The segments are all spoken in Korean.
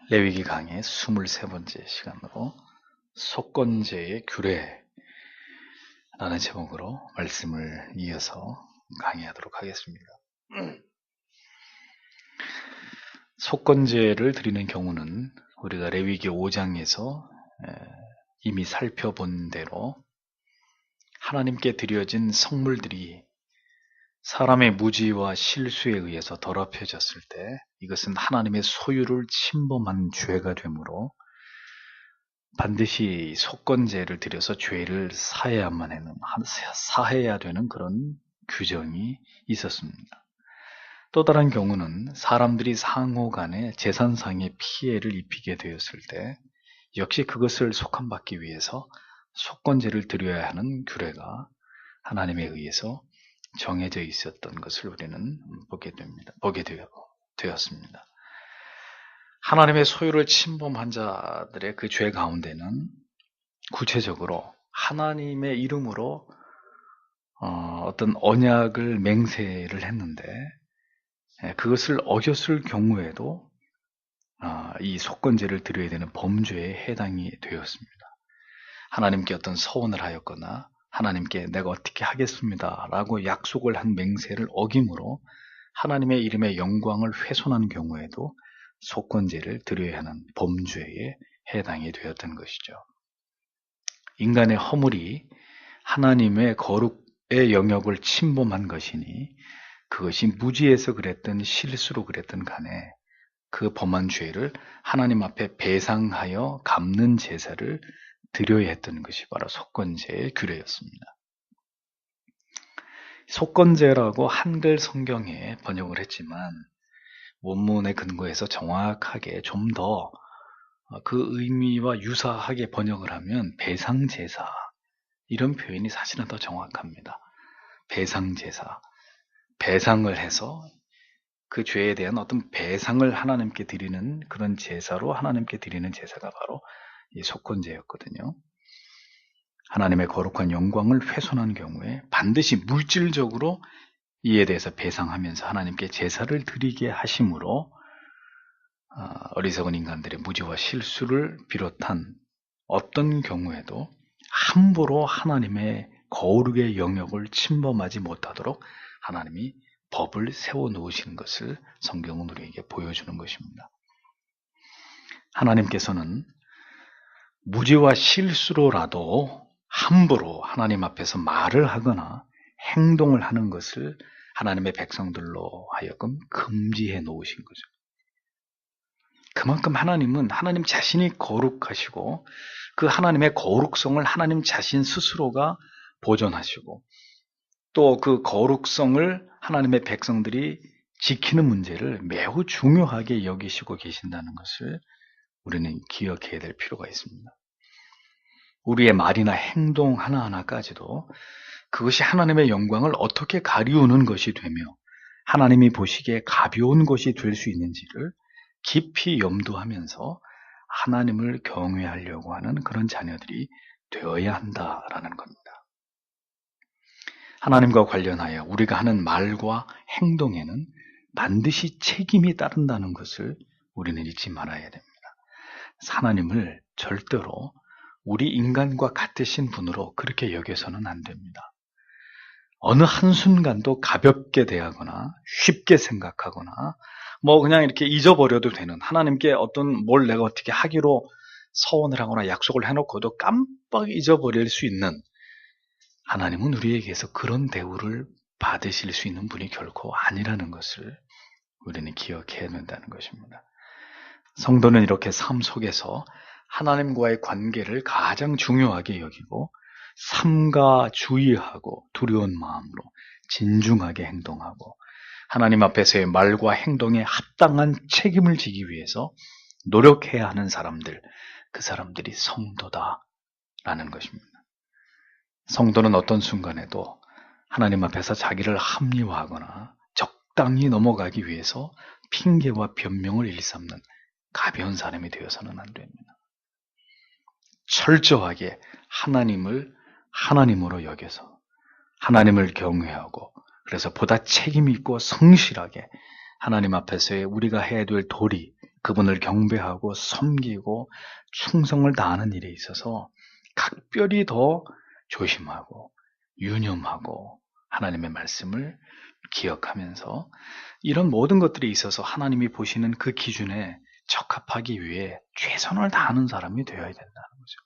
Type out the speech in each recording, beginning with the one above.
레위기 강의 23번째 시간으로 속건제의 규례라는 제목으로 말씀을 이어서 강의하도록 하겠습니다. 속건제를 드리는 경우는 우리가 레위기 5장에서 이미 살펴본 대로 하나님께 드려진 성물들이 사람의 무지와 실수에 의해서 더럽혀졌을 때 이것은 하나님의 소유를 침범한 죄가 되므로 반드시 속건제를 드려서 죄를 사해야 되는 그런 규정이 있었습니다. 또 다른 경우는 사람들이 상호 간에 재산상의 피해를 입히게 되었을 때 역시 그것을 속함받기 위해서 속건제를 드려야 하는 규례가 하나님에 의해서 정해져 있었던 것을 우리는 보게 되었습니다. 하나님의 소유를 침범한 자들의 그 죄 가운데는 구체적으로 하나님의 이름으로 어떤 언약을 맹세를 했는데 그것을 어겼을 경우에도 이 속건제를 드려야 되는 범죄에 해당이 되었습니다. 하나님께 어떤 서원을 하였거나 하나님께 내가 어떻게 하겠습니다 라고 약속을 한 맹세를 어김으로 하나님의 이름의 영광을 훼손한 경우에도 속건제를 드려야 하는 범죄에 해당이 되었던 것이죠. 인간의 허물이 하나님의 거룩의 영역을 침범한 것이니 그것이 무지해서 그랬든 실수로 그랬든 간에 그 범한 죄를 하나님 앞에 배상하여 갚는 제사를 드려야 했던 것이 바로 속건제의 규례였습니다. 속건제라고 한글 성경에 번역을 했지만 원문에 근거해서 정확하게 좀 더 그 의미와 유사하게 번역을 하면 배상제사 이런 표현이 사실은 더 정확합니다. 배상제사, 배상을 해서 그 죄에 대한 어떤 배상을 하나님께 드리는 그런 제사로 하나님께 드리는 제사가 바로 이 속건제였거든요. 하나님의 거룩한 영광을 훼손한 경우에 반드시 물질적으로 이에 대해서 배상하면서 하나님께 제사를 드리게 하심으로 어리석은 인간들의 무지와 실수를 비롯한 어떤 경우에도 함부로 하나님의 거룩의 영역을 침범하지 못하도록 하나님이 법을 세워놓으신 것을 성경은 우리에게 보여주는 것입니다. 하나님께서는 무지와 실수로라도 함부로 하나님 앞에서 말을 하거나 행동을 하는 것을 하나님의 백성들로 하여금 금지해 놓으신 거죠. 그만큼 하나님은 하나님 자신이 거룩하시고 그 하나님의 거룩성을 하나님 자신 스스로가 보존하시고 또 그 거룩성을 하나님의 백성들이 지키는 문제를 매우 중요하게 여기시고 계신다는 것을 우리는 기억해야 될 필요가 있습니다. 우리의 말이나 행동 하나하나까지도 그것이 하나님의 영광을 어떻게 가리우는 것이 되며 하나님이 보시기에 가벼운 것이 될 수 있는지를 깊이 염두하면서 하나님을 경외하려고 하는 그런 자녀들이 되어야 한다라는 겁니다. 하나님과 관련하여 우리가 하는 말과 행동에는 반드시 책임이 따른다는 것을 우리는 잊지 말아야 됩니다. 하나님을 절대로 우리 인간과 같으신 분으로 그렇게 여겨서는 안 됩니다. 어느 한순간도 가볍게 대하거나 쉽게 생각하거나 그냥 이렇게 잊어버려도 되는 하나님께 어떤 뭘 내가 어떻게 하기로 서원을 하거나 약속을 해놓고도 깜빡 잊어버릴 수 있는 하나님은 우리에게서 그런 대우를 받으실 수 있는 분이 결코 아니라는 것을 우리는 기억해야 된다는 것입니다. 성도는 이렇게 삶 속에서 하나님과의 관계를 가장 중요하게 여기고 삼가 주의하고 두려운 마음으로 진중하게 행동하고 하나님 앞에서의 말과 행동에 합당한 책임을 지기 위해서 노력해야 하는 사람들, 그 사람들이 성도다라는 것입니다. 성도는 어떤 순간에도 하나님 앞에서 자기를 합리화하거나 적당히 넘어가기 위해서 핑계와 변명을 일삼는 가벼운 사람이 되어서는 안 됩니다. 철저하게 하나님을 하나님으로 여겨서 하나님을 경외하고 그래서 보다 책임 있고 성실하게 하나님 앞에서의 우리가 해야 될 도리, 그분을 경배하고 섬기고 충성을 다하는 일에 있어서 각별히 더 조심하고 유념하고 하나님의 말씀을 기억하면서 이런 모든 것들에 있어서 하나님이 보시는 그 기준에 적합하기 위해 최선을 다하는 사람이 되어야 된다는 거죠.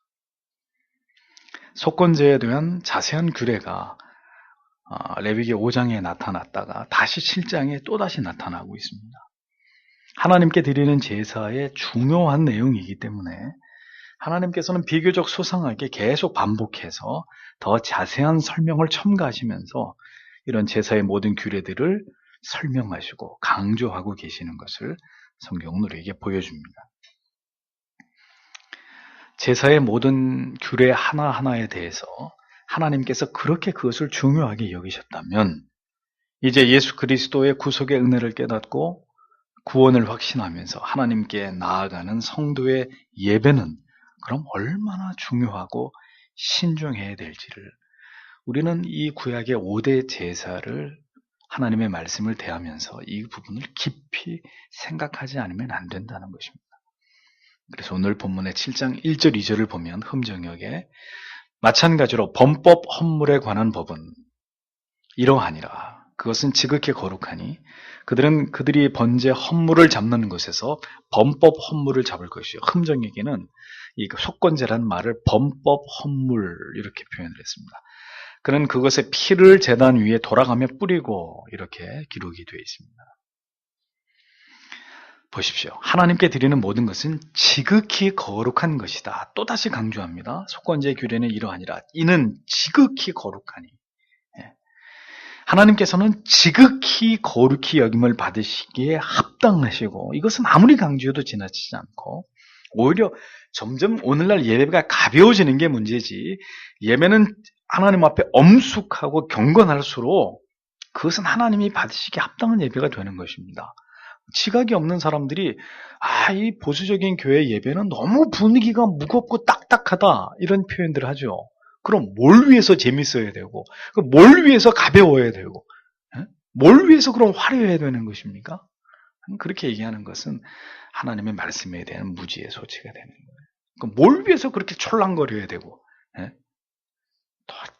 속건제에 대한 자세한 규례가 레위기 5장에 나타났다가 다시 7장에 또다시 나타나고 있습니다. 하나님께 드리는 제사의 중요한 내용이기 때문에 하나님께서는 비교적 소상하게 계속 반복해서 더 자세한 설명을 첨가하시면서 이런 제사의 모든 규례들을 설명하시고 강조하고 계시는 것을 성경은 우리에게 보여줍니다. 제사의 모든 규례 하나하나에 대해서 하나님께서 그렇게 그것을 중요하게 여기셨다면 이제 예수 그리스도의 구속의 은혜를 깨닫고 구원을 확신하면서 하나님께 나아가는 성도의 예배는 그럼 얼마나 중요하고 신중해야 될지를 우리는 이 구약의 5대 제사를 하나님의 말씀을 대하면서 이 부분을 깊이 생각하지 않으면 안 된다는 것입니다. 그래서 오늘 본문의 7장 1절 2절을 보면 흠정역에 마찬가지로 범법 헌물에 관한 법은 이러하니라. 그것은 지극히 거룩하니 그들이 번제 헌물을 잡는 것에서 범법 헌물을 잡을 것이요. 흠정역에는 이 속건제라는 말을 범법 헌물 이렇게 표현을 했습니다. 그는 그것의 피를 제단 위에 돌아가며 뿌리고 이렇게 기록이 되어 있습니다. 보십시오. 하나님께 드리는 모든 것은 지극히 거룩한 것이다. 또다시 강조합니다. 속건제의 규례는 이러하니라. 이는 지극히 거룩하니. 하나님께서는 지극히 거룩히 여김을 받으시기에 합당하시고 이것은 아무리 강조해도 지나치지 않고 오히려 점점 오늘날 예배가 가벼워지는 게 문제지 예배는 하나님 앞에 엄숙하고 경건할수록 그것은 하나님이 받으시기에 합당한 예배가 되는 것입니다. 지각이 없는 사람들이 이 보수적인 교회 예배는 너무 분위기가 무겁고 딱딱하다 이런 표현들을 하죠. 그럼 뭘 위해서 재밌어야 되고 뭘 위해서 가벼워야 되고 뭘 위해서 그럼 화려해야 되는 것입니까? 그렇게 얘기하는 것은 하나님의 말씀에 대한 무지의 소치가 되는 거예요. 뭘 위해서 그렇게 촐랑거려야 되고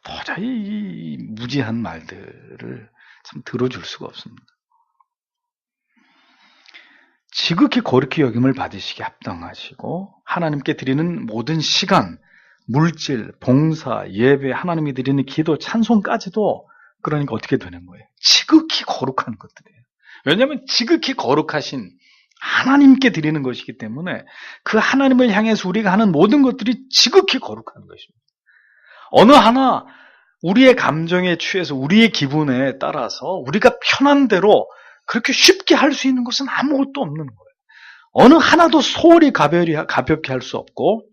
도저히 이 무지한 말들을 참 들어줄 수가 없습니다. 지극히 거룩히 여김을 받으시기에 합당하시고 하나님께 드리는 모든 시간, 물질, 봉사, 예배, 하나님이 드리는 기도, 찬송까지도 그러니까 어떻게 되는 거예요? 지극히 거룩한 것들이에요. 왜냐하면 지극히 거룩하신 하나님께 드리는 것이기 때문에 그 하나님을 향해서 우리가 하는 모든 것들이 지극히 거룩한 것입니다. 어느 하나 우리의 감정에 취해서 우리의 기분에 따라서 우리가 편한 대로 그렇게 쉽게 할 수 있는 것은 아무것도 없는 거예요. 어느 하나도 소홀히 가볍게 할 수 없고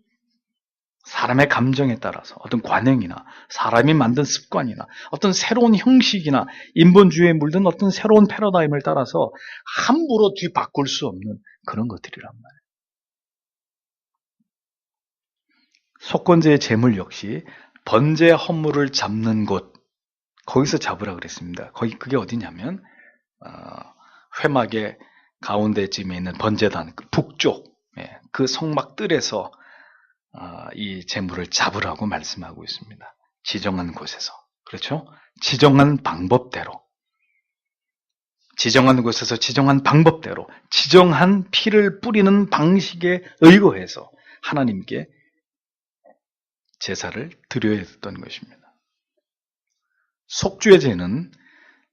사람의 감정에 따라서 어떤 관행이나 사람이 만든 습관이나 어떤 새로운 형식이나 인본주의에 물든 어떤 새로운 패러다임을 따라서 함부로 뒤바꿀 수 없는 그런 것들이란 말이에요. 속건제의 제물 역시 번제 헌물을 잡는 곳 거기서 잡으라 그랬습니다. 그게 어디냐면 회막의 가운데쯤에 있는 번제단 북쪽 그 성막 뜰에서 이 제물을 잡으라고 말씀하고 있습니다. 지정한 곳에서. 그렇죠? 지정한 방법대로. 지정한 곳에서 지정한 방법대로 지정한 피를 뿌리는 방식에 의거해서 하나님께 제사를 드려야 했던 것입니다. 속죄 제는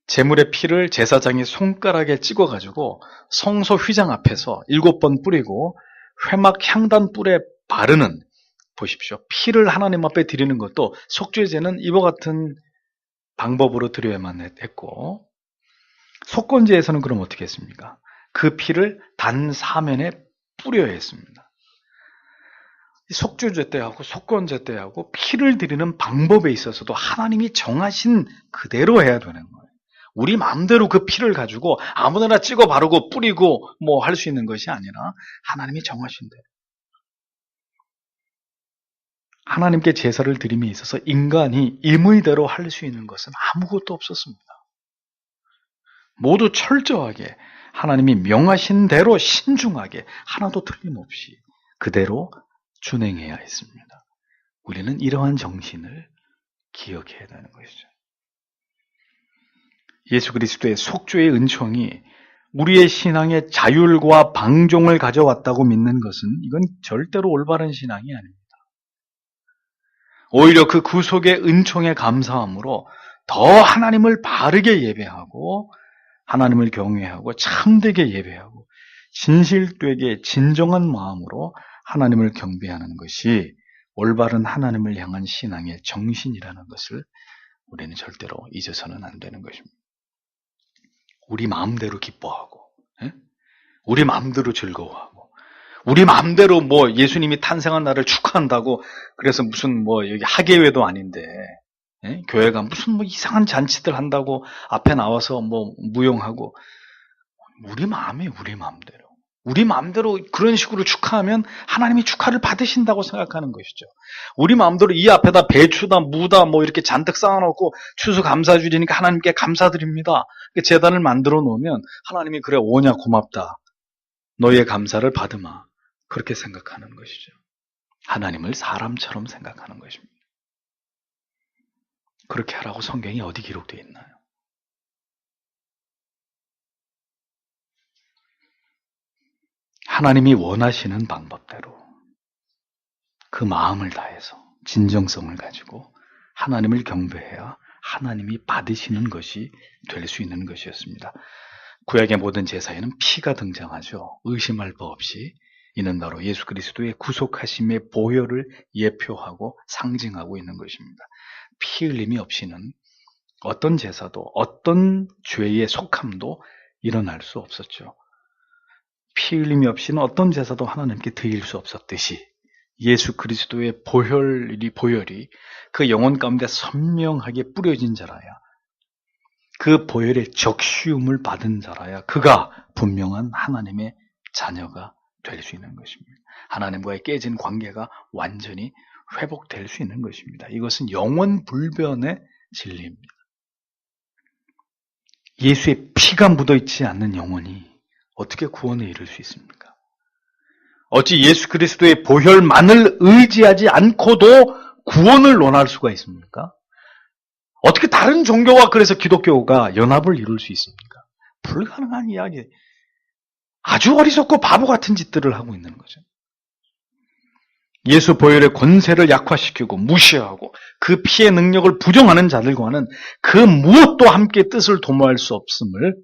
제물의 피를 제사장이 손가락에 찍어가지고 성소 휘장 앞에서 7번 뿌리고 회막 향단 뿔에 바르는 보십시오. 피를 하나님 앞에 드리는 것도 속죄제는 이와 같은 방법으로 드려야만 했고 속건제에서는 그럼 어떻게 했습니까? 그 피를 단 사면에 뿌려야 했습니다. 속죄제 때하고 속건제 때하고 피를 드리는 방법에 있어서도 하나님이 정하신 그대로 해야 되는 거예요. 우리 마음대로 그 피를 가지고 아무데나 찍어 바르고 뿌리고 뭐 할 수 있는 것이 아니라 하나님이 정하신 대로. 하나님께 제사를 드림에 있어서 인간이 임의대로 할 수 있는 것은 아무것도 없었습니다. 모두 철저하게 하나님이 명하신 대로 신중하게 하나도 틀림없이 그대로 준행해야 했습니다. 우리는 이러한 정신을 기억해야 되는 것이죠. 예수 그리스도의 속죄의 은총이 우리의 신앙에 자율과 방종을 가져왔다고 믿는 것은 이건 절대로 올바른 신앙이 아닙니다. 오히려 그 구속의 은총에 감사함으로 더 하나님을 바르게 예배하고 하나님을 경외하고 참되게 예배하고 진실되게 진정한 마음으로 하나님을 경배하는 것이 올바른 하나님을 향한 신앙의 정신이라는 것을 우리는 절대로 잊어서는 안 되는 것입니다. 우리 마음대로 기뻐하고, 우리 마음대로 즐거워하고, 우리 마음대로 예수님이 탄생한 날을 축하한다고 그래서 무슨 여기 학예회도 아닌데 교회가 무슨 이상한 잔치들 한다고 앞에 나와서 무용하고 우리 마음대로 우리 마음대로 그런 식으로 축하하면 하나님이 축하를 받으신다고 생각하는 것이죠. 우리 마음대로 이 앞에다 배추다 무다 이렇게 잔뜩 쌓아놓고 추수감사주리니까 하나님께 감사드립니다. 제단을 만들어 놓으면 하나님이 그래 오냐 고맙다. 너희의 감사를 받으마. 그렇게 생각하는 것이죠. 하나님을 사람처럼 생각하는 것입니다. 그렇게 하라고 성경이 어디 기록되어 있나요? 하나님이 원하시는 방법대로 그 마음을 다해서 진정성을 가지고 하나님을 경배해야 하나님이 받으시는 것이 될 수 있는 것이었습니다. 구약의 모든 제사에는 피가 등장하죠. 의심할 바 없이. 이는 바로 예수 그리스도의 구속하심의 보혈을 예표하고 상징하고 있는 것입니다. 피 흘림이 없이는 어떤 제사도 어떤 죄의 속함도 일어날 수 없었죠. 피 흘림이 없이는 어떤 제사도 하나님께 드릴 수 없었듯이 예수 그리스도의 보혈이 그 영혼 가운데 선명하게 뿌려진 자라야, 그 보혈의 적시움을 받은 자라야 그가 분명한 하나님의 자녀가 될 수 있는 것입니다. 하나님과의 깨진 관계가 완전히 회복될 수 있는 것입니다. 이것은 영원 불변의 진리입니다. 예수의 피가 묻어있지 않는 영혼이 어떻게 구원에 이를 수 있습니까? 어찌 예수 그리스도의 보혈만을 의지하지 않고도 구원을 논할 수가 있습니까? 어떻게 다른 종교와 그래서 기독교가 연합을 이룰 수 있습니까? 불가능한 이야기. 아주 어리석고 바보 같은 짓들을 하고 있는 거죠. 예수 보혈의 권세를 약화시키고 무시하고 그 피의 능력을 부정하는 자들과는 그 무엇도 함께 뜻을 도모할 수 없음을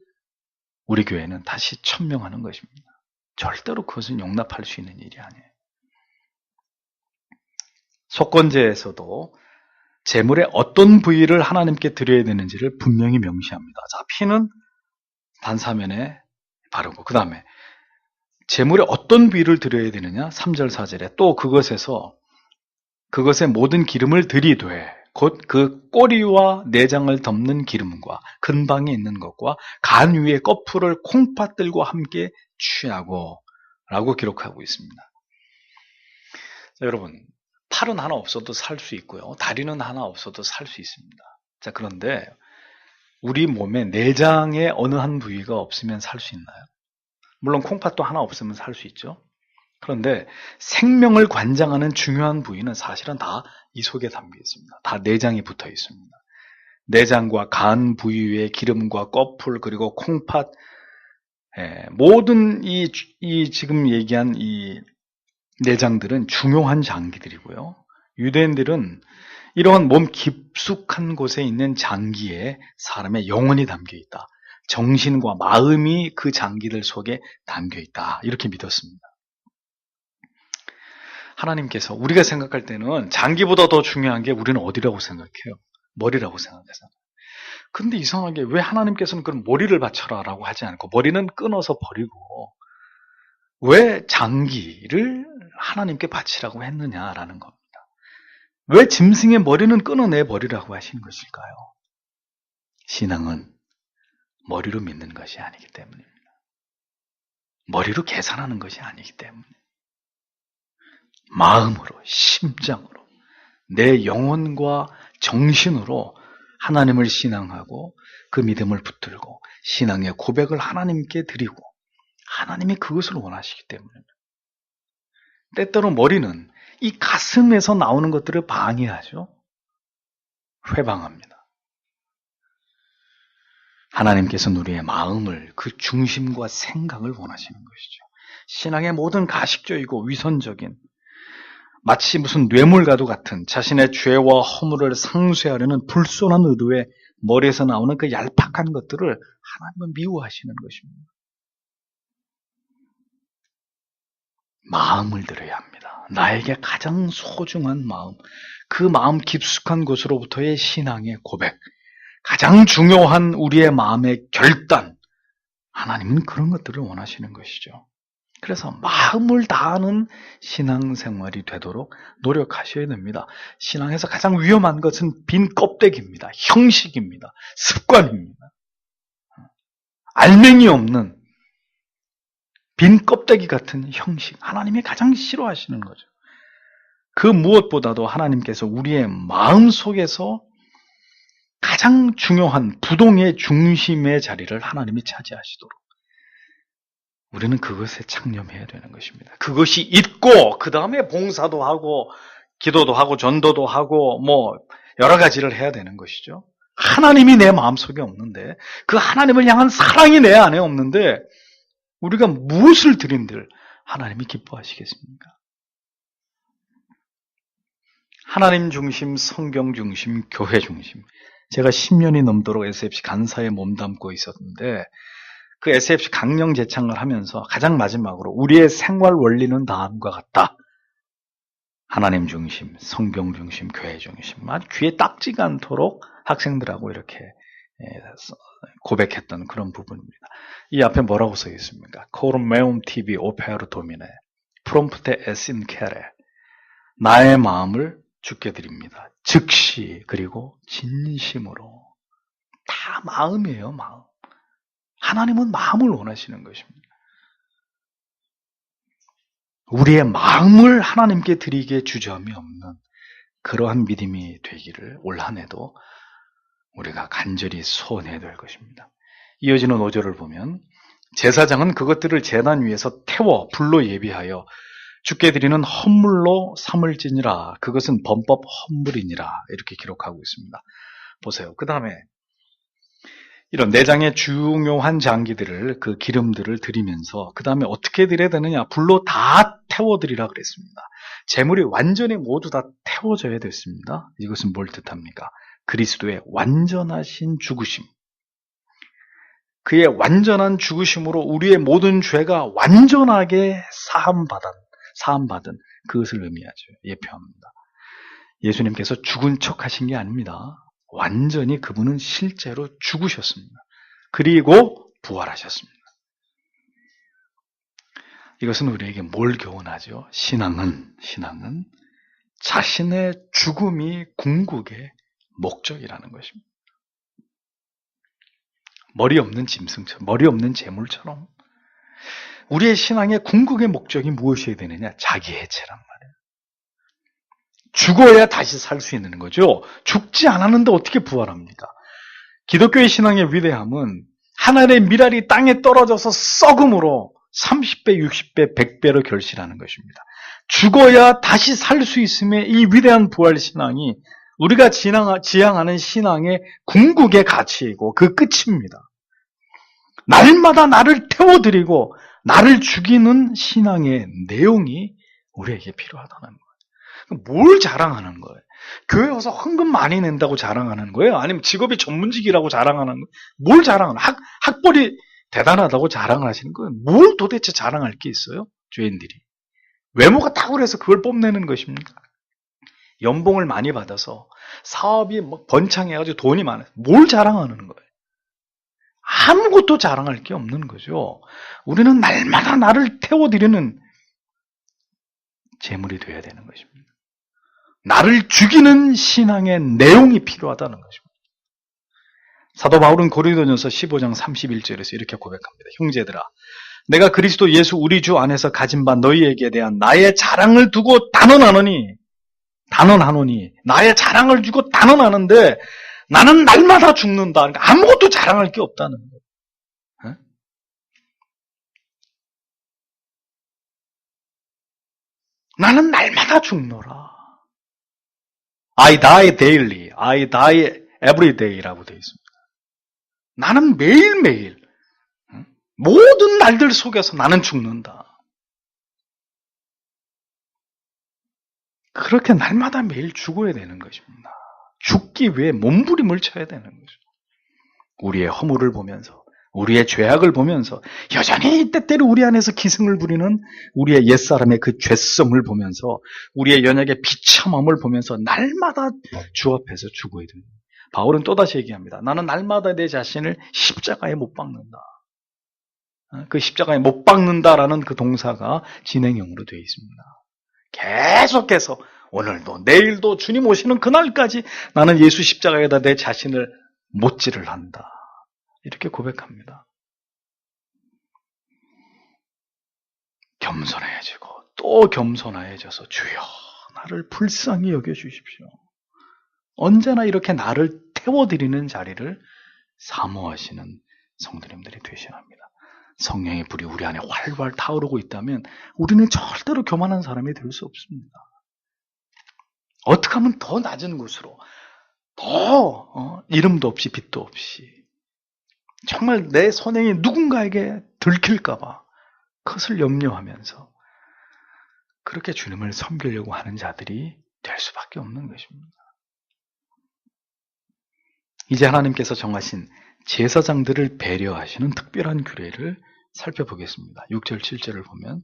우리 교회는 다시 천명하는 것입니다. 절대로 그것은 용납할 수 있는 일이 아니에요. 속건제에서도 제물의 어떤 부위를 하나님께 드려야 되는지를 분명히 명시합니다. 자, 피는 단사면에 바르고, 그 다음에 제물의 어떤 부위를 드려야 되느냐? 3절 4절에 또 그것의 모든 기름을 들이되 곧 그 꼬리와 내장을 덮는 기름과 근방에 있는 것과 간 위의 꺼풀을 콩팥들과 함께 취하고 라고 기록하고 있습니다. 자, 여러분, 팔은 하나 없어도 살 수 있고요. 다리는 하나 없어도 살 수 있습니다. 자, 그런데 우리 몸에 내장의 어느 한 부위가 없으면 살 수 있나요? 물론 콩팥도 하나 없으면 살 수 있죠. 그런데 생명을 관장하는 중요한 부위는 사실은 다 이 속에 담겨 있습니다. 다 내장이 붙어 있습니다. 내장과 간 부위의 기름과 꺼풀 그리고 콩팥, 모든 이 지금 얘기한 이 내장들은 중요한 장기들이고요. 유대인들은 이러한 몸 깊숙한 곳에 있는 장기에 사람의 영혼이 담겨 있다. 정신과 마음이 그 장기들 속에 담겨 있다. 이렇게 믿었습니다. 하나님께서 우리가 생각할 때는 장기보다 더 중요한 게 우리는 어디라고 생각해요? 머리라고 생각해서. 근데 이상하게 왜 하나님께서는 그럼 머리를 바쳐라 라고 하지 않고 머리는 끊어서 버리고 왜 장기를 하나님께 바치라고 했느냐라는 겁니다. 왜 짐승의 머리는 끊어내 버리라고 하신 것일까요? 신앙은 머리로 믿는 것이 아니기 때문입니다. 머리로 계산하는 것이 아니기 때문에 마음으로, 심장으로, 내 영혼과 정신으로 하나님을 신앙하고 그 믿음을 붙들고 신앙의 고백을 하나님께 드리고 하나님이 그것을 원하시기 때문입니다. 때때로 머리는 이 가슴에서 나오는 것들을 방해하죠. 회방합니다. 하나님께서는 우리의 마음을, 그 중심과 생각을 원하시는 것이죠. 신앙의 모든 가식적이고 위선적인, 마치 무슨 뇌물과도 같은 자신의 죄와 허물을 상쇄하려는 불손한 의도에 머리에서 나오는 그 얄팍한 것들을 하나님은 미워하시는 것입니다. 마음을 들어야 합니다. 나에게 가장 소중한 마음, 그 마음 깊숙한 곳으로부터의 신앙의 고백, 가장 중요한 우리의 마음의 결단, 하나님은 그런 것들을 원하시는 것이죠. 그래서 마음을 다하는 신앙생활이 되도록 노력하셔야 됩니다. 신앙에서 가장 위험한 것은 빈 껍데기입니다. 형식입니다. 습관입니다. 알맹이 없는 빈 껍데기 같은 형식, 하나님이 가장 싫어하시는 거죠. 그 무엇보다도 하나님께서 우리의 마음 속에서 가장 중요한 부동의 중심의 자리를 하나님이 차지하시도록 우리는 그것에 창념해야 되는 것입니다. 그것이 있고 그 다음에 봉사도 하고 기도도 하고 전도도 하고 뭐 여러 가지를 해야 되는 것이죠. 하나님이 내 마음속에 없는데, 그 하나님을 향한 사랑이 내 안에 없는데 우리가 무엇을 드린들 하나님이 기뻐하시겠습니까? 하나님 중심, 성경 중심, 교회 중심. 제가 10년이 넘도록 SFC 간사에 몸담고 있었는데 그 SFC 강령 재창을 하면서 가장 마지막으로 우리의 생활 원리는 다음과 같다. 하나님 중심, 성경 중심, 교회 중심. 아주 귀에 딱지가 않도록 학생들하고 이렇게 고백했던 그런 부분입니다. 이 앞에 뭐라고 써 있습니까? Corum meum tibi opere domine, prompte es in cere. 나의 마음을 주께 드립니다. 즉시 그리고 진심으로. 다 마음이에요, 마음. 하나님은 마음을 원하시는 것입니다. 우리의 마음을 하나님께 드리기에 주저함이 없는 그러한 믿음이 되기를 올 한 해도 우리가 간절히 소원해야 될 것입니다. 이어지는 5절을 보면 제사장은 그것들을 제단 위에서 태워 불로 예비하여 주께 드리는 헌물로 삼을지니라. 그것은 범법 헌물이니라. 이렇게 기록하고 있습니다. 보세요. 그 다음에 이런 내장의 중요한 장기들을, 그 기름들을 드리면서 그 다음에 어떻게 드려야 되느냐? 불로 다 태워드리라 그랬습니다. 제물이 완전히 모두 다 태워져야 됐습니다. 이것은 뭘 뜻합니까? 그리스도의 완전하신 죽으심, 그의 완전한 죽으심으로 우리의 모든 죄가 완전하게 사함받은 그것을 의미하죠. 예표합니다. 예수님께서 죽은 척 하신 게 아닙니다. 완전히 그분은 실제로 죽으셨습니다. 그리고 부활하셨습니다. 이것은 우리에게 뭘 교훈하죠? 신앙은 자신의 죽음이 궁극의 목적이라는 것입니다. 머리 없는 짐승처럼, 머리 없는 재물처럼 우리의 신앙의 궁극의 목적이 무엇이어야 되느냐? 자기 해체란 말이에요. 죽어야 다시 살 수 있는 거죠. 죽지 않았는데 어떻게 부활합니까? 기독교의 신앙의 위대함은 하늘의 미랄이 땅에 떨어져서 썩음으로 30배, 60배, 100배로 결실하는 것입니다. 죽어야 다시 살 수 있음의 이 위대한 부활 신앙이 우리가 지향하는 신앙의 궁극의 가치이고 그 끝입니다. 날마다 나를 태워드리고 나를 죽이는 신앙의 내용이 우리에게 필요하다는 거예요. 뭘 자랑하는 거예요? 교회 와서 헌금 많이 낸다고 자랑하는 거예요? 아니면 직업이 전문직이라고 자랑하는 거예요? 뭘 자랑하는 거예요? 학벌이 대단하다고 자랑을 하시는 거예요? 뭘 도대체 자랑할 게 있어요? 죄인들이. 외모가 탁월해서 그걸 뽐내는 것입니까? 연봉을 많이 받아서 사업이 막 번창해가지고 돈이 많아요. 뭘 자랑하는 거예요? 아무것도 자랑할 게 없는 거죠. 우리는 날마다 나를 태워드리는 제물이 되어야 되는 것입니다. 나를 죽이는 신앙의 내용이 필요하다는 것입니다. 사도 바울은 고린도전서 15장 31절에서 이렇게 고백합니다. 형제들아, 내가 그리스도 예수 우리 주 안에서 가진 바 너희에게 대한 나의 자랑을 두고 단언하노니 나의 자랑을 주고 단언하는데 나는 날마다 죽는다. 그러니까 아무것도 자랑할 게 없다는 거예요. 나는 날마다 죽노라. I die daily, I die every day라고 되어 있습니다. 나는 매일매일 모든 날들 속에서 나는 죽는다. 그렇게 날마다 매일 죽어야 되는 것입니다. 죽기 위해 몸부림을 쳐야 되는 거죠. 우리의 허물을 보면서, 우리의 죄악을 보면서, 여전히 때때로 우리 안에서 기승을 부리는 우리의 옛사람의 그 죄성을 보면서, 우리의 연약의 비참함을 보면서 날마다 주 앞에서 죽어야 됩니다. 바울은 또다시 얘기합니다. 나는 날마다 내 자신을 십자가에 못 박는다. 그 십자가에 못 박는다라는 그 동사가 진행형으로 되어 있습니다. 계속해서 오늘도 내일도 주님 오시는 그날까지 나는 예수 십자가에다 내 자신을 못질을 한다. 이렇게 고백합니다. 겸손해지고 또 겸손해져서 주여 나를 불쌍히 여겨주십시오. 언제나 이렇게 나를 태워드리는 자리를 사모하시는 성도님들이 되셔야 합니다. 성령의 불이 우리 안에 활활 타오르고 있다면 우리는 절대로 교만한 사람이 될 수 없습니다. 어떻게 하면 더 낮은 곳으로, 더 이름도 없이 빛도 없이 정말 내 선행이 누군가에게 들킬까봐 그것을 염려하면서 그렇게 주님을 섬기려고 하는 자들이 될 수밖에 없는 것입니다. 이제 하나님께서 정하신 제사장들을 배려하시는 특별한 규례를 살펴보겠습니다. 6절, 7절을 보면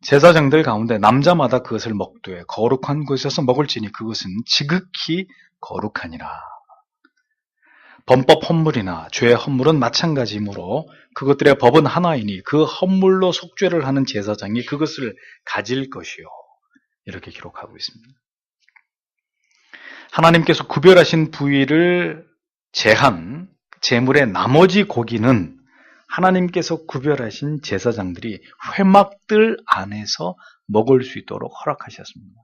제사장들 가운데 남자마다 그것을 먹되 거룩한 곳에서 먹을지니 그것은 지극히 거룩하니라. 범법 헌물이나 죄의 헌물은 마찬가지이므로 그것들의 법은 하나이니 그 헌물로 속죄를 하는 제사장이 그것을 가질 것이요. 이렇게 기록하고 있습니다. 하나님께서 구별하신 부위를 제한 제물의 나머지 고기는 하나님께서 구별하신 제사장들이 회막들 안에서 먹을 수 있도록 허락하셨습니다.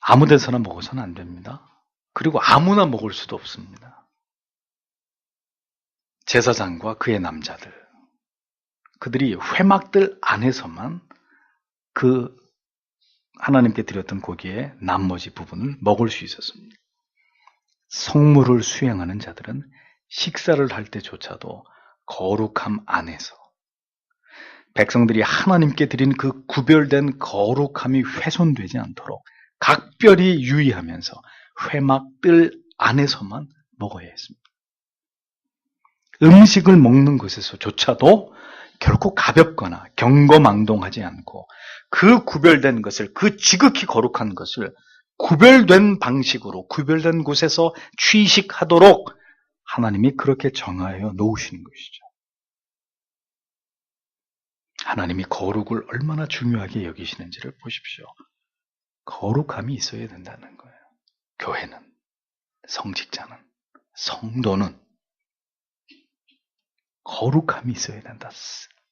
아무 데서나 먹어서는 안 됩니다. 그리고 아무나 먹을 수도 없습니다. 제사장과 그의 남자들, 그들이 회막들 안에서만 그 하나님께 드렸던 고기의 나머지 부분을 먹을 수 있었습니다. 성물을 수행하는 자들은 식사를 할 때조차도 거룩함 안에서 백성들이 하나님께 드린 그 구별된 거룩함이 훼손되지 않도록 각별히 유의하면서 회막들 안에서만 먹어야 했습니다. 음식을 먹는 것에서조차도 결코 가볍거나 경거망동하지 않고 그 구별된 것을, 그 지극히 거룩한 것을 구별된 방식으로 구별된 곳에서 취식하도록 하나님이 그렇게 정하여 놓으시는 것이죠. 하나님이 거룩을 얼마나 중요하게 여기시는지를 보십시오. 거룩함이 있어야 된다는 거예요. 교회는, 성직자는, 성도는 거룩함이 있어야 된다.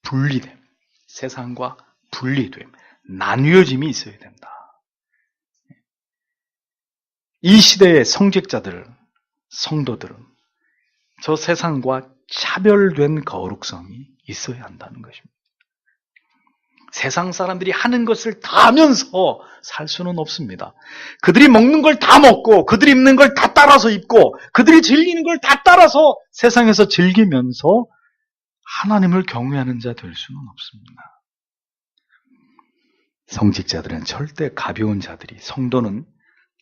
분리됨, 세상과 분리됨, 나뉘어짐이 있어야 된다. 이 시대의 성직자들, 성도들은 저 세상과 차별된 거룩성이 있어야 한다는 것입니다. 세상 사람들이 하는 것을 다 하면서 살 수는 없습니다. 그들이 먹는 걸 다 먹고 그들이 입는 걸 다 따라서 입고 그들이 즐기는 걸 다 따라서 세상에서 즐기면서 하나님을 경외하는 자 될 수는 없습니다. 성직자들은 절대 가벼운 자들이, 성도는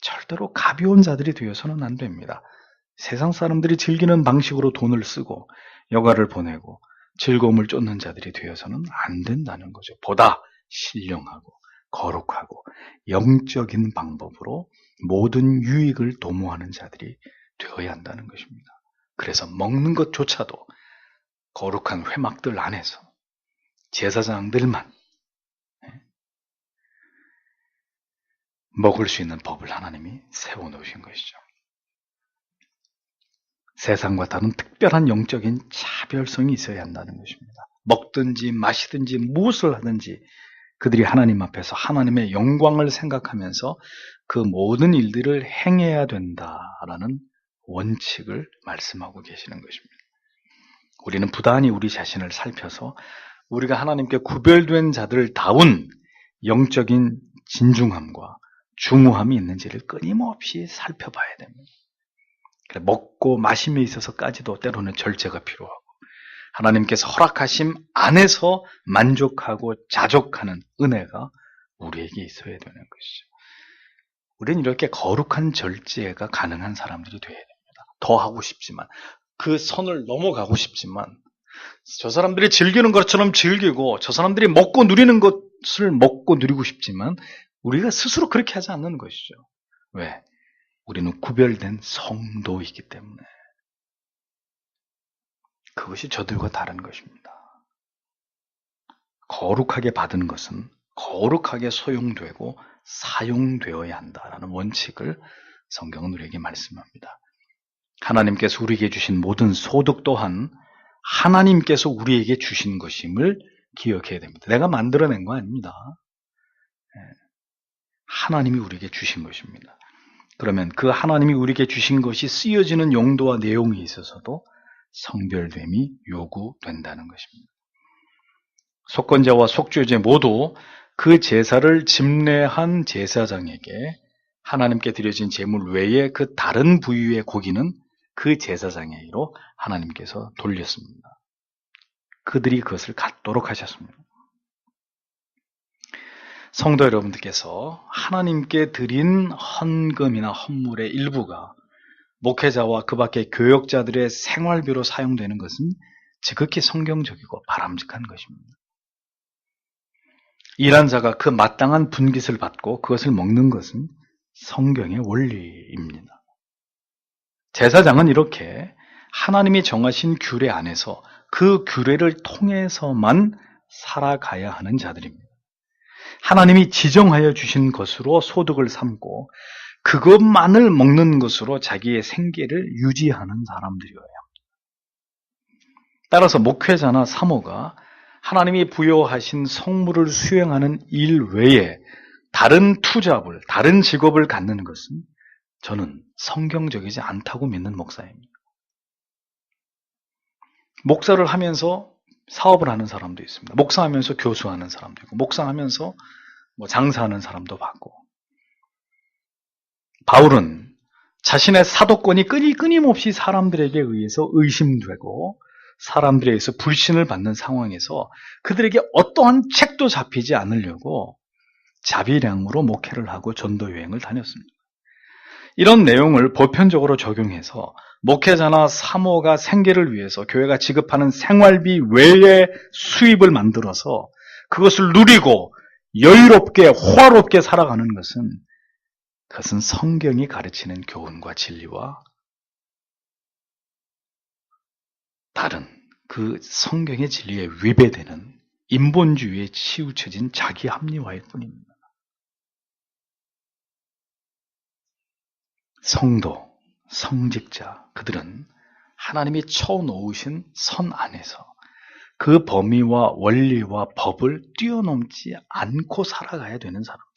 절대로 가벼운 자들이 되어서는 안 됩니다. 세상 사람들이 즐기는 방식으로 돈을 쓰고 여가를 보내고 즐거움을 쫓는 자들이 되어서는 안 된다는 거죠. 보다 신령하고 거룩하고 영적인 방법으로 모든 유익을 도모하는 자들이 되어야 한다는 것입니다. 그래서 먹는 것조차도 거룩한 회막들 안에서 제사장들만 먹을 수 있는 법을 하나님이 세워놓으신 것이죠. 세상과 다른 특별한 영적인 차별성이 있어야 한다는 것입니다. 먹든지 마시든지 무엇을 하든지 그들이 하나님 앞에서 하나님의 영광을 생각하면서 그 모든 일들을 행해야 된다라는 원칙을 말씀하고 계시는 것입니다. 우리는 부단히 우리 자신을 살펴서 우리가 하나님께 구별된 자들다운 영적인 진중함과 중후함이 있는지를 끊임없이 살펴봐야 됩니다. 먹고 마심에 있어서까지도 때로는 절제가 필요하고 하나님께서 허락하심 안에서 만족하고 자족하는 은혜가 우리에게 있어야 되는 것이죠. 우리는 이렇게 거룩한 절제가 가능한 사람들이 되어야 됩니다. 더 하고 싶지만, 그 선을 넘어가고 싶지만, 저 사람들이 즐기는 것처럼 즐기고 저 사람들이 먹고 누리는 것을 먹고 누리고 싶지만 우리가 스스로 그렇게 하지 않는 것이죠. 왜? 우리는 구별된 성도이기 때문에. 그것이 저들과 다른 것입니다. 거룩하게 받은 것은 거룩하게 소용되고 사용되어야 한다라는 원칙을 성경은 우리에게 말씀합니다. 하나님께서 우리에게 주신 모든 소득 또한 하나님께서 우리에게 주신 것임을 기억해야 됩니다. 내가 만들어낸 거 아닙니다. 하나님이 우리에게 주신 것입니다. 그러면 그 하나님이 우리에게 주신 것이 쓰여지는 용도와 내용에 있어서도 성별됨이 요구된다는 것입니다. 속건제와 속죄제 모두 그 제사를 집례한 제사장에게 하나님께 드려진 제물 외에 그 다른 부위의 고기는 그 제사장에게로 하나님께서 돌렸습니다. 그들이 그것을 갖도록 하셨습니다. 성도 여러분들께서 하나님께 드린 헌금이나 헌물의 일부가 목회자와 그 밖의 교역자들의 생활비로 사용되는 것은 지극히 성경적이고 바람직한 것입니다. 일한 자가 그 마땅한 분깃을 받고 그것을 먹는 것은 성경의 원리입니다. 제사장은 이렇게 하나님이 정하신 규례 안에서 그 규례를 통해서만 살아가야 하는 자들입니다. 하나님이 지정하여 주신 것으로 소득을 삼고 그것만을 먹는 것으로 자기의 생계를 유지하는 사람들이어야 합니다. 따라서 목회자나 사모가 하나님이 부여하신 성물을 수행하는 일 외에 다른 투잡을, 다른 직업을 갖는 것은 저는 성경적이지 않다고 믿는 목사입니다. 목사를 하면서 사업을 하는 사람도 있습니다. 목사하면서 교수하는 사람도 있고, 목사하면서 장사하는 사람도 봤고, 바울은 자신의 사도권이 끊임없이 사람들에게 의해서 의심되고 사람들에 의해서 불신을 받는 상황에서 그들에게 어떠한 책도 잡히지 않으려고 자비량으로 목회를 하고 전도 여행을 다녔습니다. 이런 내용을 보편적으로 적용해서 목회자나 사모가 생계를 위해서 교회가 지급하는 생활비 외의 수입을 만들어서 그것을 누리고 여유롭게 호화롭게 살아가는 그것은 성경이 가르치는 교훈과 진리와 다른 그 성경의 진리에 위배되는 인본주의에 치우쳐진 자기 합리화일 뿐입니다. 성도, 성직자, 그들은 하나님이 쳐놓으신 선 안에서 그 범위와 원리와 법을 뛰어넘지 않고 살아가야 되는 사람들입니다.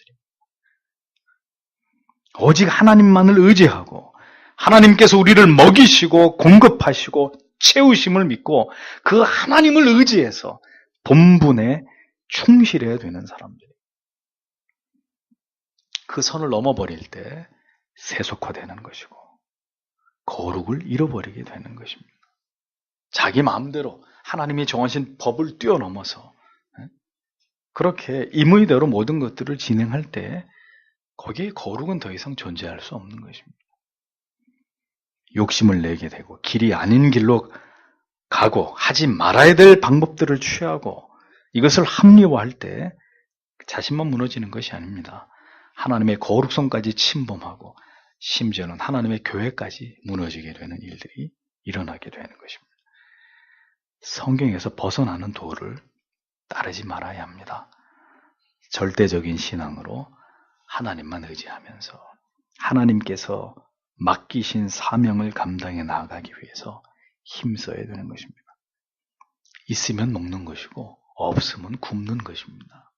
오직 하나님만을 의지하고 하나님께서 우리를 먹이시고 공급하시고 채우심을 믿고 그 하나님을 의지해서 본분에 충실해야 되는 사람들이에요. 그 선을 넘어버릴 때 세속화되는 것이고 거룩을 잃어버리게 되는 것입니다. 자기 마음대로 하나님이 정하신 법을 뛰어넘어서 그렇게 임의대로 모든 것들을 진행할 때 거기에 거룩은 더 이상 존재할 수 없는 것입니다. 욕심을 내게 되고 길이 아닌 길로 가고 하지 말아야 될 방법들을 취하고 이것을 합리화할 때 자신만 무너지는 것이 아닙니다. 하나님의 거룩성까지 침범하고 심지어는 하나님의 교회까지 무너지게 되는 일들이 일어나게 되는 것입니다. 성경에서 벗어나는 도를 따르지 말아야 합니다. 절대적인 신앙으로 하나님만 의지하면서 하나님께서 맡기신 사명을 감당해 나아가기 위해서 힘써야 되는 것입니다. 있으면 먹는 것이고 없으면 굶는 것입니다.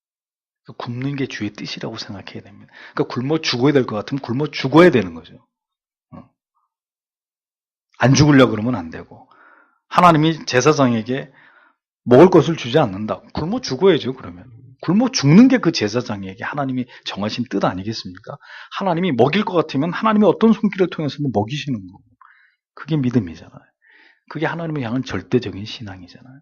굶는 게 주의 뜻이라고 생각해야 됩니다. 그러니까 굶어 죽어야 될 것 같으면 굶어 죽어야 되는 거죠. 안 죽으려고 그러면 안 되고, 하나님이 제사장에게 먹을 것을 주지 않는다. 굶어 죽어야죠, 그러면. 굶어 죽는 게 그 제사장에게 하나님이 정하신 뜻 아니겠습니까? 하나님이 먹일 것 같으면 하나님이 어떤 손길을 통해서도 먹이시는 거고. 그게 믿음이잖아요. 그게 하나님을 향한 절대적인 신앙이잖아요.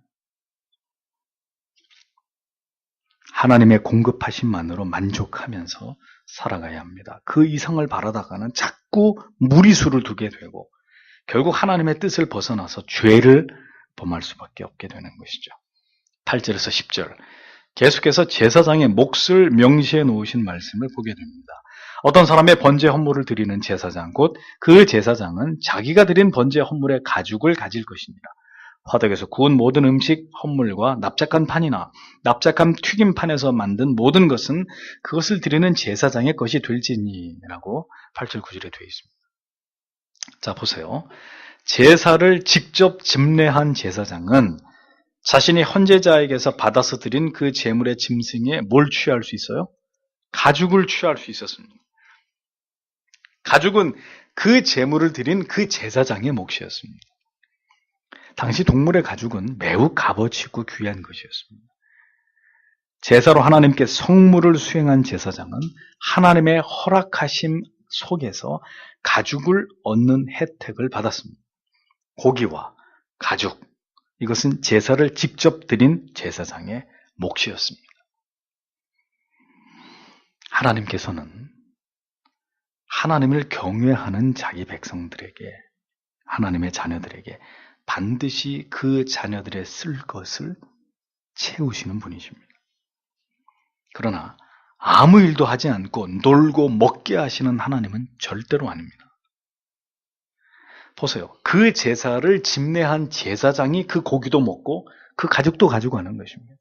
하나님의 공급하심만으로 만족하면서 살아가야 합니다. 그 이상을 바라다가는 자꾸 무리수를 두게 되고 결국 하나님의 뜻을 벗어나서 죄를 범할 수밖에 없게 되는 것이죠. 8절에서 10절 계속해서 제사장의 몫을 명시해 놓으신 말씀을 보게 됩니다. 어떤 사람의 번제 헌물을 드리는 제사장 곧 그 제사장은 자기가 드린 번제 헌물의 가죽을 가질 것입니다. 화덕에서 구운 모든 음식 헌물과 납작한 판이나 납작한 튀김판에서 만든 모든 것은 그것을 드리는 제사장의 것이 될지니라고 8절 9절에 되어 있습니다. 자, 보세요. 제사를 직접 집례한 제사장은 자신이 헌제자에게서 받아서 드린 그 제물의 짐승에 뭘 취할 수 있어요? 가죽을 취할 수 있었습니다. 가죽은 그 제물을 드린 그 제사장의 몫이었습니다. 당시 동물의 가죽은 매우 값어치고 귀한 것이었습니다. 제사로 하나님께 성물을 수행한 제사장은 하나님의 허락하심 속에서 가죽을 얻는 혜택을 받았습니다. 고기와 가죽, 이것은 제사를 직접 드린 제사장의 몫이었습니다. 하나님께서는 하나님을 경외하는 자기 백성들에게, 하나님의 자녀들에게 반드시 그 자녀들의 쓸 것을 채우시는 분이십니다. 그러나 아무 일도 하지 않고 놀고 먹게 하시는 하나님은 절대로 아닙니다. 보세요. 그 제사를 집례한 제사장이 그 고기도 먹고 그 가죽도 가지고 가는 것입니다.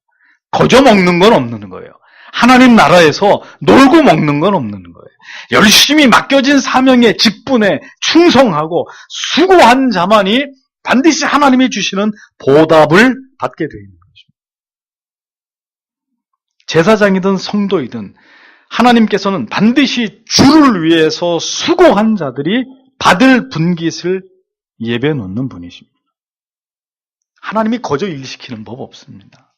거저 먹는 건 없는 거예요. 하나님 나라에서 놀고 먹는 건 없는 거예요. 열심히 맡겨진 사명에 직분에 충성하고 수고한 자만이 반드시 하나님이 주시는 보답을 받게 되어 있는 것입니다. 제사장이든 성도이든 하나님께서는 반드시 주를 위해서 수고한 자들이 받을 분깃을 예배해 놓는 분이십니다. 하나님이 거저 일시키는 법 없습니다.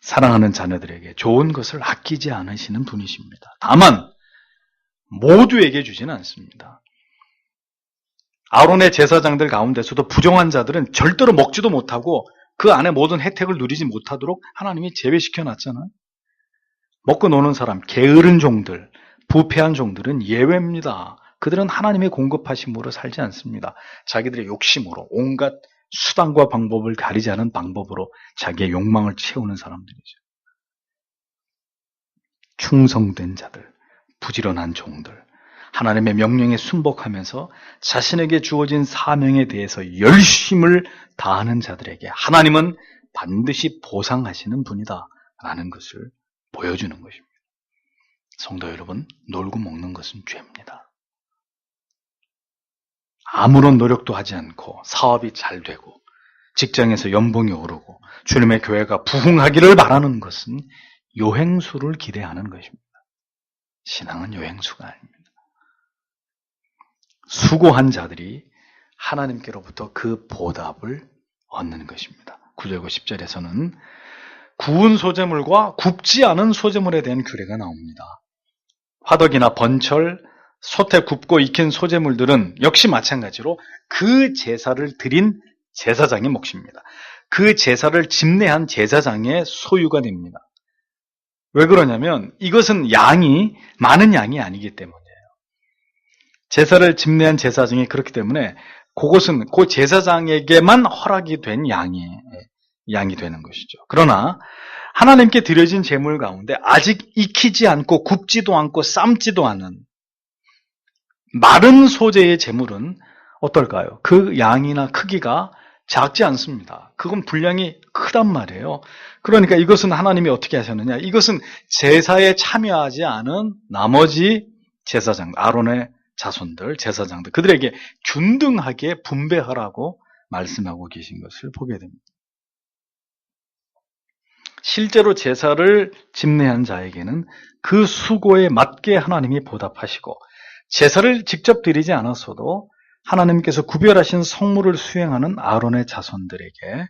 사랑하는 자녀들에게 좋은 것을 아끼지 않으시는 분이십니다. 다만 모두에게 주지는 않습니다. 아론의 제사장들 가운데서도 부정한 자들은 절대로 먹지도 못하고 그 안에 모든 혜택을 누리지 못하도록 하나님이 제외시켜 놨잖아요. 먹고 노는 사람, 게으른 종들, 부패한 종들은 예외입니다. 그들은 하나님의 공급하심으로 살지 않습니다. 자기들의 욕심으로 온갖 수단과 방법을 가리지 않은 방법으로 자기의 욕망을 채우는 사람들이죠. 충성된 자들, 부지런한 종들, 하나님의 명령에 순복하면서 자신에게 주어진 사명에 대해서 열심을 다하는 자들에게 하나님은 반드시 보상하시는 분이다 라는 것을 보여주는 것입니다. 성도 여러분, 놀고 먹는 것은 죄입니다. 아무런 노력도 하지 않고 사업이 잘 되고 직장에서 연봉이 오르고 주님의 교회가 부흥하기를 바라는 것은 요행수를 기대하는 것입니다. 신앙은 요행수가 아닙니다. 수고한 자들이 하나님께로부터 그 보답을 얻는 것입니다. 9절과 10절에서는 구운 소재물과 굽지 않은 소재물에 대한 규례가 나옵니다. 화덕이나 번철, 솥에 굽고 익힌 소재물들은 역시 마찬가지로 그 제사를 드린 제사장의 몫입니다. 그 제사를 집례한 제사장의 소유가 됩니다. 왜 그러냐면 이것은 많은 양이 아니기 때문이에요. 제사를 집례한 제사장이 그렇기 때문에 그것은 그 제사장에게만 허락이 된 양이 되는 것이죠. 그러나 하나님께 드려진 제물 가운데 아직 익히지 않고 굽지도 않고 삶지도 않은 마른 소재의 제물은 어떨까요? 그 양이나 크기가 작지 않습니다. 그건 분량이 크단 말이에요. 그러니까 이것은 하나님이 어떻게 하셨느냐? 이것은 제사에 참여하지 않은 나머지 제사장, 아론의 자손들, 제사장들, 그들에게 균등하게 분배하라고 말씀하고 계신 것을 보게 됩니다. 실제로 제사를 집례한 자에게는 그 수고에 맞게 하나님이 보답하시고, 제사를 직접 드리지 않았어도 하나님께서 구별하신 성물을 수행하는 아론의 자손들에게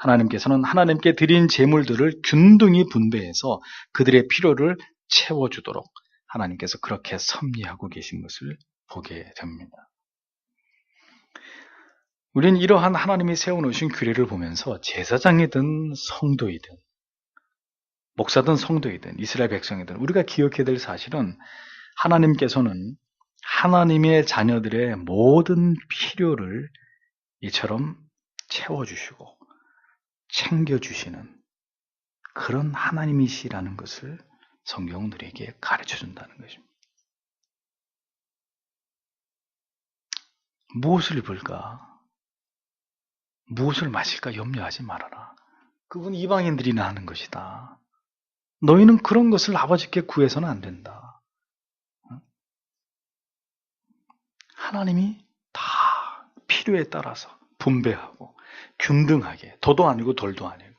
하나님께서는 하나님께 드린 제물들을 균등히 분배해서 그들의 필요를 채워주도록 하나님께서 그렇게 섭리하고 계신 것을 보게 됩니다. 우리는 이러한 하나님이 세워놓으신 규례를 보면서 제사장이든 성도이든 목사든 성도이든 이스라엘 백성이든 우리가 기억해야 될 사실은 하나님께서는 하나님의 자녀들의 모든 필요를 이처럼 채워주시고 챙겨주시는 그런 하나님이시라는 것을 성경은 우리에게 가르쳐준다는 것입니다. 무엇을 입을까? 무엇을 마실까 염려하지 말아라. 그건 이방인들이나 하는 것이다. 너희는 그런 것을 아버지께 구해서는 안 된다. 하나님이 다 필요에 따라서 분배하고 균등하게, 더도 아니고 덜도 아니고,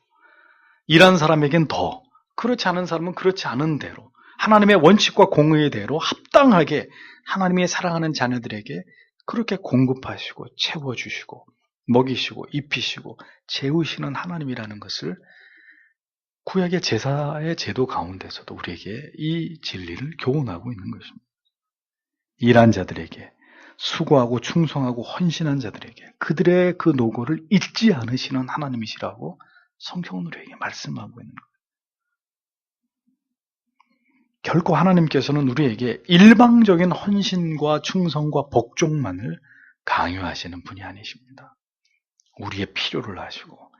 일한 사람에겐 더, 그렇지 않은 사람은 그렇지 않은 대로 하나님의 원칙과 공의의 대로 합당하게 하나님이 사랑하는 자녀들에게 그렇게 공급하시고 채워주시고 먹이시고 입히시고 재우시는 하나님이라는 것을 구약의 제사의 제도 가운데서도 우리에게 이 진리를 교훈하고 있는 것입니다. 일한 자들에게, 수고하고 충성하고 헌신한 자들에게 그들의 그 노고를 잊지 않으시는 하나님이시라고 성경은 우리에게 말씀하고 있는 거예요. 결코 하나님께서는 우리에게 일방적인 헌신과 충성과 복종만을 강요하시는 분이 아니십니다. 우리의 필요를 아시고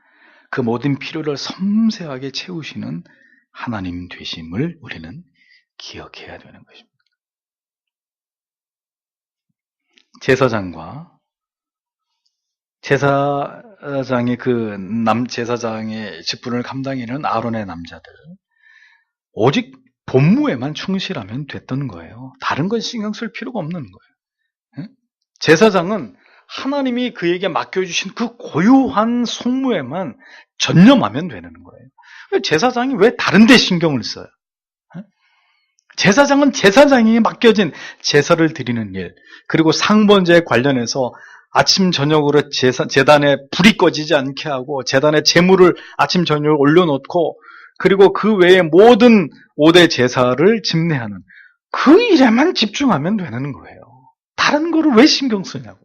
그 모든 필요를 섬세하게 채우시는 하나님 되심을 우리는 기억해야 되는 것입니다. 제사장과 제사장의 제사장의 직분을 감당하는 아론의 남자들, 오직 본무에만 충실하면 됐던 거예요. 다른 건 신경 쓸 필요가 없는 거예요. 제사장은 하나님이 그에게 맡겨주신 그 고유한 속무에만 전념하면 되는 거예요. 제사장이 왜 다른 데 신경을 써요? 제사장은 제사장이 맡겨진 제사를 드리는 일, 그리고 상번제에 관련해서 아침 저녁으로 제단에 불이 꺼지지 않게 하고 제단에 제물을 아침 저녁 올려놓고 그리고 그 외에 모든 5대 제사를 집례하는 그 일에만 집중하면 되는 거예요. 다른 거를 왜 신경 쓰냐고.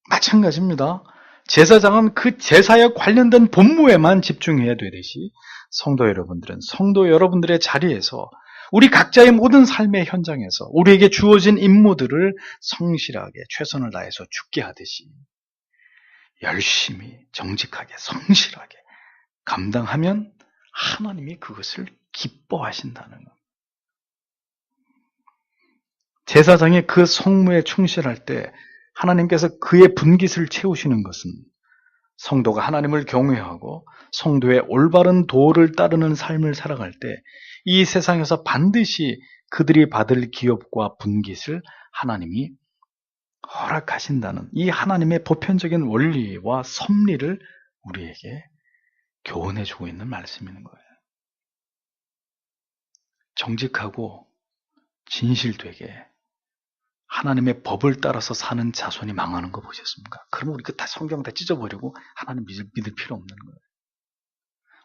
마찬가지입니다. 제사장은 그 제사에 관련된 본무에만 집중해야 되듯이 성도 여러분들은 성도 여러분들의 자리에서 우리 각자의 모든 삶의 현장에서 우리에게 주어진 임무들을 성실하게 최선을 다해서 죽게 하듯이 열심히 정직하게 성실하게 감당하면 하나님이 그것을 기뻐하신다는 것. 제사장이 그 성무에 충실할 때 하나님께서 그의 분깃을 채우시는 것은 성도가 하나님을 경외하고 성도의 올바른 도를 따르는 삶을 살아갈 때 이 세상에서 반드시 그들이 받을 기업과 분깃을 하나님이 허락하신다는 이 하나님의 보편적인 원리와 섭리를 우리에게 교훈해주고 있는 말씀인 거예요. 정직하고 진실되게 하나님의 법을 따라서 사는 자손이 망하는 거 보셨습니까? 그러면 우리 다 성경 다 찢어버리고 하나님 믿을 필요 없는 거예요.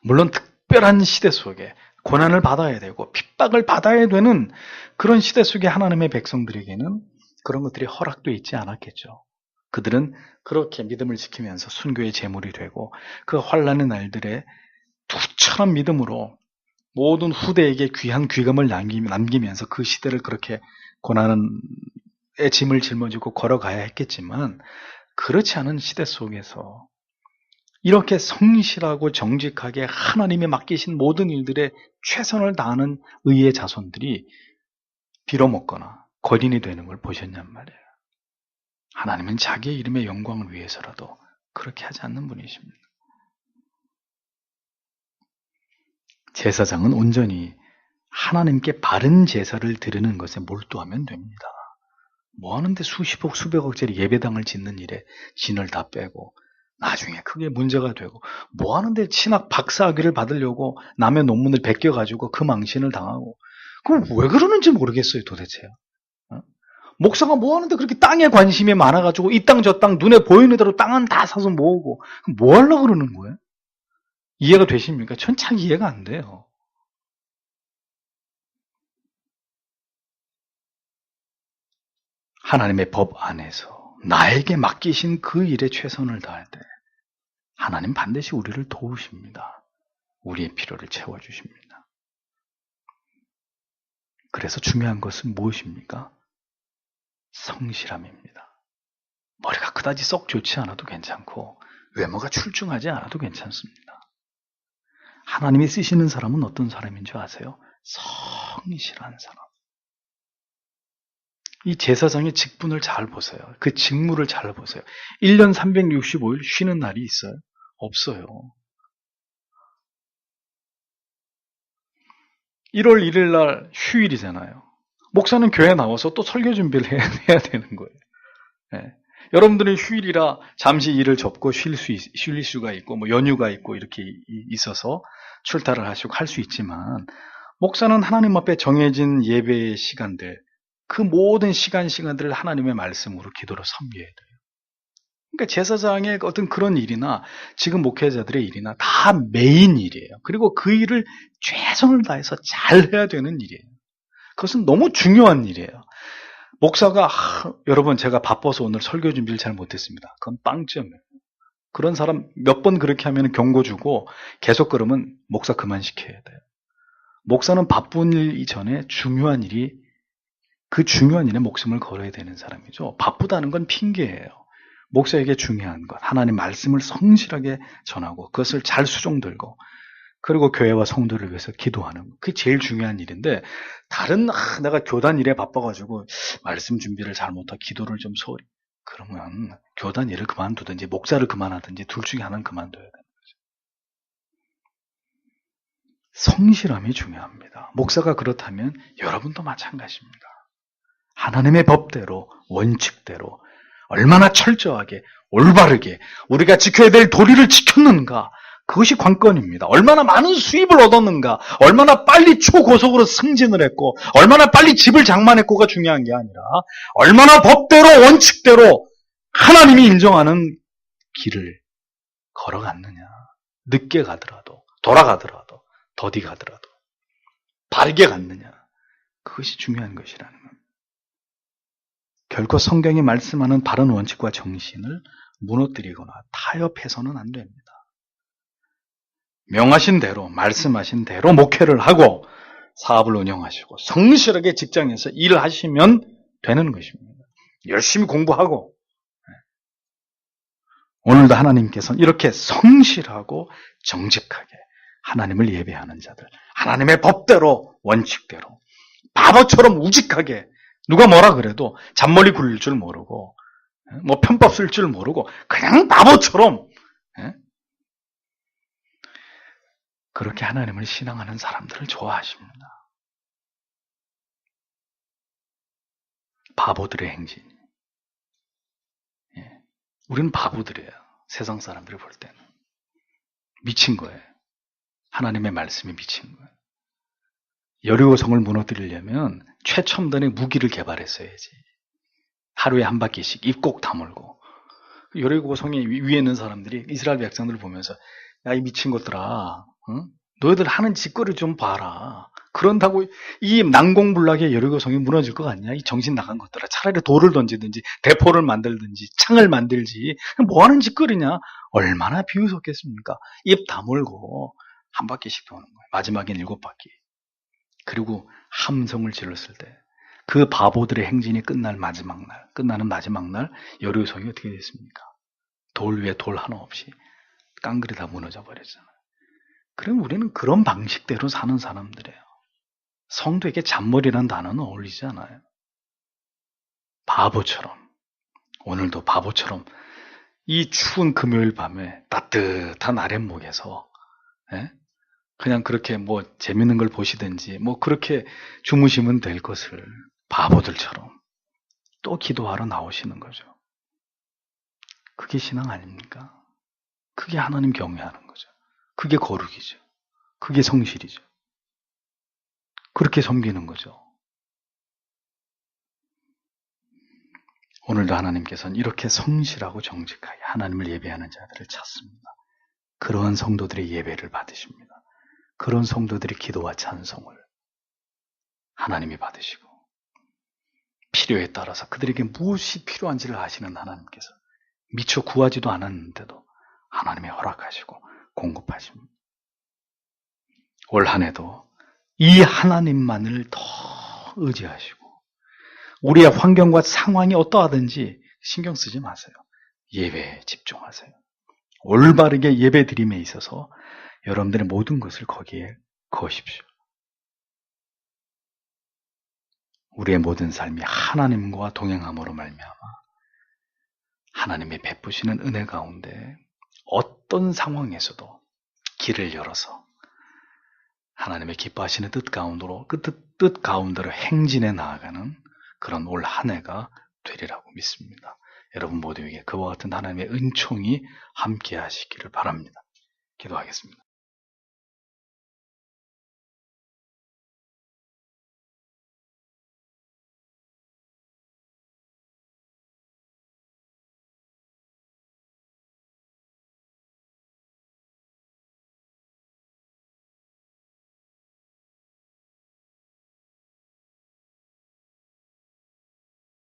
물론 특별한 시대 속에 고난을 받아야 되고 핍박을 받아야 되는 그런 시대 속에 하나님의 백성들에게는 그런 것들이 허락되어 있지 않았겠죠. 그들은 그렇게 믿음을 지키면서 순교의 제물이 되고 그 환난의 날들에 투철한 믿음으로 모든 후대에게 귀한 귀감을 남기면서 그 시대를 그렇게 고난의 짐을 짊어지고 걸어가야 했겠지만 그렇지 않은 시대 속에서 이렇게 성실하고 정직하게 하나님이 맡기신 모든 일들에 최선을 다하는 의의 자손들이 빌어먹거나 거린이 되는 걸 보셨냔 말이에요. 하나님은 자기의 이름의 영광을 위해서라도 그렇게 하지 않는 분이십니다. 제사장은 온전히 하나님께 바른 제사를 드리는 것에 몰두하면 됩니다. 뭐 하는데 수십억 수백억짜리 예배당을 짓는 일에 진을 다 빼고 나중에 그게 문제가 되고, 뭐 하는데 신학 박사학위를 받으려고 남의 논문을 베껴가지고 그 망신을 당하고, 그럼 왜 그러는지 모르겠어요, 도대체. 어? 목사가 뭐 하는데 그렇게 땅에 관심이 많아가지고 이 땅 저 땅 눈에 보이는 대로 땅은 다 사서 모으고, 뭐 하려고 그러는 거예요? 이해가 되십니까? 전 잘 이해가 안 돼요. 하나님의 법 안에서 나에게 맡기신 그 일에 최선을 다할 때 하나님 반드시 우리를 도우십니다. 우리의 필요를 채워주십니다. 그래서 중요한 것은 무엇입니까? 성실함입니다. 머리가 그다지 썩 좋지 않아도 괜찮고 외모가 출중하지 않아도 괜찮습니다. 하나님이 쓰시는 사람은 어떤 사람인 줄 아세요? 성실한 사람. 이 제사장의 직분을 잘 보세요. 그 직무를 잘 보세요. 1년 365일 쉬는 날이 있어요? 없어요. 1월 1일 날 휴일이잖아요. 목사는 교회 나와서 또 설교 준비를 해야 되는 거예요. 네. 여러분들은 휴일이라 잠시 일을 접고 쉴 수가 있고, 뭐 연휴가 있고 이렇게 있어서 출타를 하시고 할 수 있지만, 목사는 하나님 앞에 정해진 예배의 시간들, 그 모든 시간들을 하나님의 말씀으로 기도로 섬겨야 돼요. 그러니까 제사장의 어떤 그런 일이나 지금 목회자들의 일이나 다 메인 일이에요. 그리고 그 일을 최선을 다해서 잘 해야 되는 일이에요. 그것은 너무 중요한 일이에요. 목사가 여러분 제가 바빠서 오늘 설교 준비를 잘 못했습니다. 그건 빵점이에요. 그런 사람 몇 번 그렇게 하면 경고 주고 계속 그러면 목사 그만 시켜야 돼요. 목사는 바쁜 일 이전에 중요한 일이, 그 중요한 일에 목숨을 걸어야 되는 사람이죠. 바쁘다는 건 핑계예요. 목사에게 중요한 것, 하나님 말씀을 성실하게 전하고 그것을 잘 수종들고 그리고 교회와 성도를 위해서 기도하는 것, 그게 제일 중요한 일인데, 다른 내가 교단 일에 바빠가지고 말씀 준비를 잘못하고 기도를 좀 소홀히, 그러면 교단 일을 그만두든지 목사를 그만하든지 둘 중에 하나는 그만둬야 되는 거죠. 성실함이 중요합니다. 목사가 그렇다면 여러분도 마찬가지입니다. 하나님의 법대로, 원칙대로 얼마나 철저하게, 올바르게 우리가 지켜야 될 도리를 지켰는가, 그것이 관건입니다. 얼마나 많은 수입을 얻었는가, 얼마나 빨리 초고속으로 승진을 했고, 얼마나 빨리 집을 장만했고가 중요한 게 아니라 얼마나 법대로 원칙대로 하나님이 인정하는 길을 걸어갔느냐. 늦게 가더라도, 돌아가더라도, 더디 가더라도 바르게 갔느냐. 그것이 중요한 것이라는 겁니다. 결코 성경이 말씀하는 바른 원칙과 정신을 무너뜨리거나 타협해서는 안 됩니다. 명하신 대로, 말씀하신 대로 목회를 하고 사업을 운영하시고 성실하게 직장에서 일을 하시면 되는 것입니다. 열심히 공부하고, 오늘도 하나님께서는 이렇게 성실하고 정직하게 하나님을 예배하는 자들, 하나님의 법대로, 원칙대로 바보처럼 우직하게, 누가 뭐라 그래도 잔머리 굴릴 줄 모르고 뭐 편법 쓸 줄 모르고 그냥 바보처럼 그렇게 하나님을 신앙하는 사람들을 좋아하십니다. 바보들의 행진. 우리는 바보들이에요. 세상 사람들이 볼 때는. 미친 거예요. 하나님의 말씀이 미친 거예요. 여리고성을 무너뜨리려면 최첨단의 무기를 개발했어야지. 하루에 한 바퀴씩 입 꼭 다물고. 여리고성이 위에 있는 사람들이 이스라엘 백성들을 보면서, 야, 이 미친 것들아, 응? 너희들 하는 짓거리 좀 봐라. 그런다고 이 난공불락의 여리고성이 무너질 것 같냐? 이 정신 나간 것들아. 차라리 돌을 던지든지 대포를 만들든지 창을 만들지. 뭐 하는 짓거리냐? 얼마나 비웃었겠습니까? 입 다물고 한 바퀴씩 도는 거예요. 마지막엔 7바퀴. 그리고 함성을 질렀을 때 그 바보들의 행진이 끝나는 마지막 날 여리고성이 어떻게 됐습니까? 돌 위에 돌 하나 없이 깡그리 다 무너져 버렸잖아요. 그럼 우리는 그런 방식대로 사는 사람들이에요. 성도에게 잔머리라는 단어는 어울리지 않아요. 바보처럼, 오늘도 바보처럼 이 추운 금요일 밤에 따뜻한 아랫목에서 그냥 그렇게 뭐 재밌는 걸 보시든지 뭐 그렇게 주무시면 될 것을 바보들처럼 또 기도하러 나오시는 거죠. 그게 신앙 아닙니까? 그게 하나님 경외하는 거죠. 그게 거룩이죠. 그게 성실이죠. 그렇게 섬기는 거죠. 오늘도 하나님께서는 이렇게 성실하고 정직하게 하나님을 예배하는 자들을 찾습니다. 그러한 성도들의 예배를 받으십니다. 그런 성도들의 기도와 찬송을 하나님이 받으시고 필요에 따라서 그들에게 무엇이 필요한지를 아시는 하나님께서 미처 구하지도 않았는데도 하나님이 허락하시고 공급하십니다. 올 한 해도 이 하나님만을 더 의지하시고 우리의 환경과 상황이 어떠하든지 신경 쓰지 마세요. 예배에 집중하세요. 올바르게 예배 드림에 있어서 여러분들의 모든 것을 거기에 거십시오. 우리의 모든 삶이 하나님과 동행함으로 말미암아 하나님의 베푸시는 은혜 가운데 어떤 상황에서도 길을 열어서 하나님의 기뻐하시는 뜻 가운데로 행진해 나아가는 그런 올 한 해가 되리라고 믿습니다. 여러분 모두에게 그와 같은 하나님의 은총이 함께 하시기를 바랍니다. 기도하겠습니다.